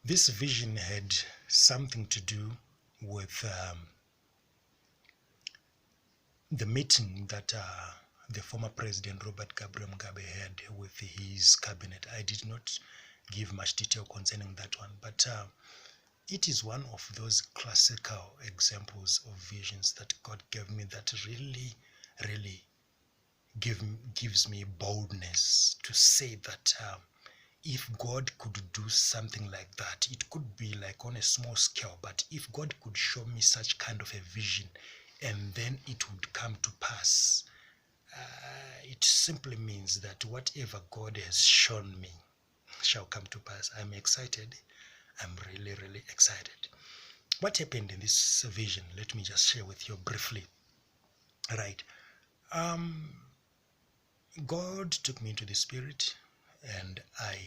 This vision had something to do with the meeting that the former president Robert Gabriel Mugabe had with his cabinet. I did not give much detail concerning that one, but it is one of those classical examples of visions that God gave me that really gives me boldness to say that if God could do something like that, it could be like on a small scale, but if God could show me such kind of a vision and then it would come to pass, it simply means that whatever God has shown me shall come to pass. I'm excited. I'm really excited. What happened in this vision? Let me just share with you briefly. Right. God took me into the spirit and I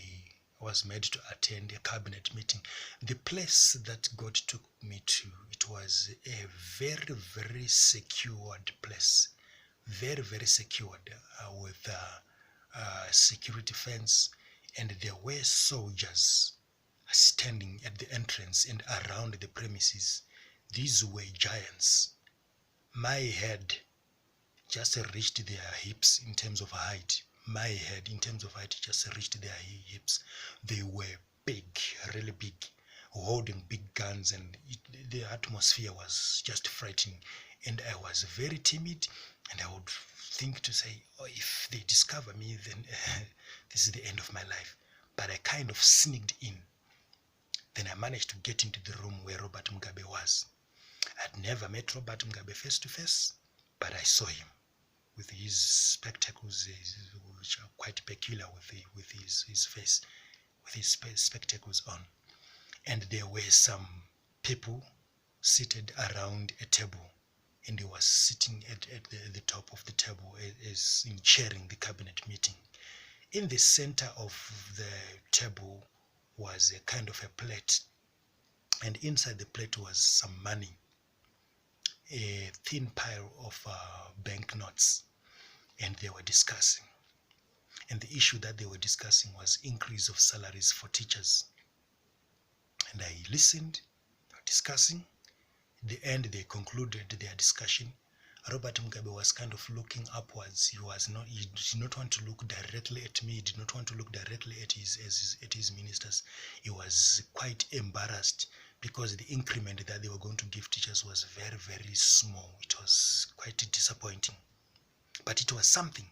was made to attend a cabinet meeting. The place that God took me to, it was a very secured place. Very secured with security fence, and there were soldiers standing at the entrance and around the premises. These were giants. My head just reached their hips in terms of height. My head, in terms of height, just reached their hips. They were big, really big, holding big guns, and the atmosphere was just frightening. And I was very timid, and I would think to say, oh, if they discover me, then this is the end of my life. But I kind of sneaked in. Then I managed to get into the room where Robert Mugabe was. I'd never met Robert Mugabe face to face, but I saw him with his spectacles, which are quite peculiar with his face, with his spectacles on. And there were some people seated around a table, and he was sitting at the top of the table as in chairing the cabinet meeting. In the center of the table was a kind of a plate, and inside the plate was some money, a thin pile of banknotes, and they were discussing. And the issue that they were discussing was increase of salaries for teachers. And I listened, they were discussing. At the end, they concluded their discussion. Robert Mugabe was kind of looking upwards. He did not want to look directly at me. He did not want to look directly at his ministers. He was quite embarrassed because the increment that they were going to give teachers was very small. It was quite disappointing. But it was something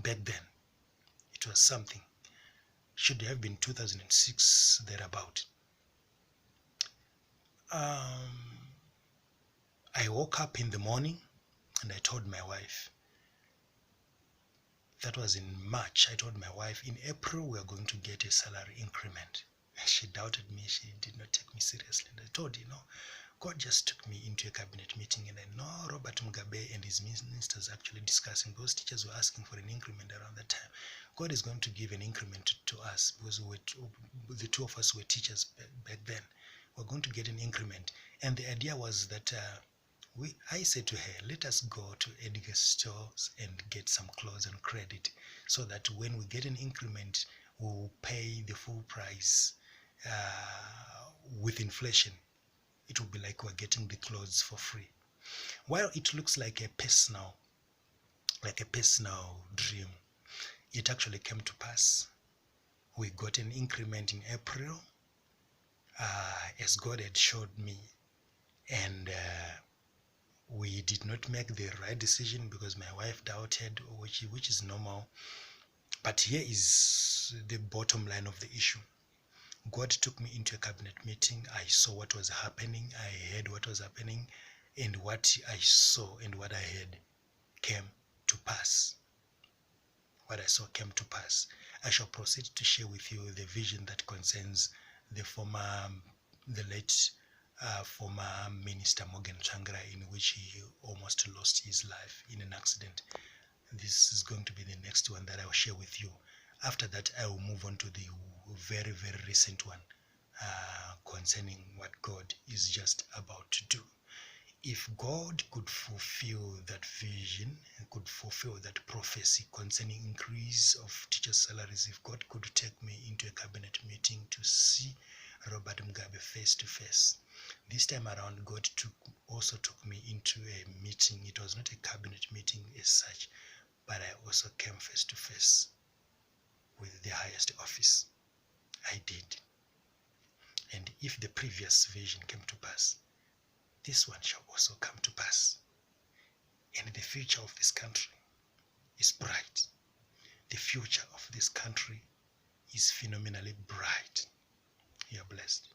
back then. It was something. Should have been 2006, thereabout. I woke up in the morning and I told my wife. That was in March. I told my wife, in April we are going to get a salary increment. She doubted me. She did not take me seriously. And I told her, God just took me into a cabinet meeting, and I know Robert Mugabe and his ministers actually discussing. Those teachers were asking for an increment around that time. God is going to give an increment to us because the two of us were teachers back then. We're going to get an increment. And the idea was that I said to her, let us go to Edgar's stores and get some clothes on credit so that when we get an increment, we'll pay the full price with inflation. It will be like we're getting the clothes for free. While it looks like a personal dream, it actually came to pass. We got an increment in April, as God had showed me, and we did not make the right decision because my wife doubted, which is normal. But here is the bottom line of the issue. God took me into a cabinet meeting. I saw what was happening. I heard what was happening, and what I saw and what I heard came to pass. What I saw came to pass. I shall proceed to share with you the vision that concerns the late former Minister Morgan Changra, in which he almost lost his life in an accident. This is going to be the next one that I will share with you. After that, I will move on to the very recent one concerning what God is just about to do. If God could fulfill that vision, could fulfill that prophecy concerning increase of teachers' salaries, if God could take me into a cabinet meeting to see Robert Mugabe face to face. This time around, God also took me into a meeting. It was not a cabinet meeting as such, but I also came face to face with the highest office. I did. And if the previous vision came to pass, this one shall also come to pass. And the future of this country is bright. The future of this country is phenomenally bright. You are blessed.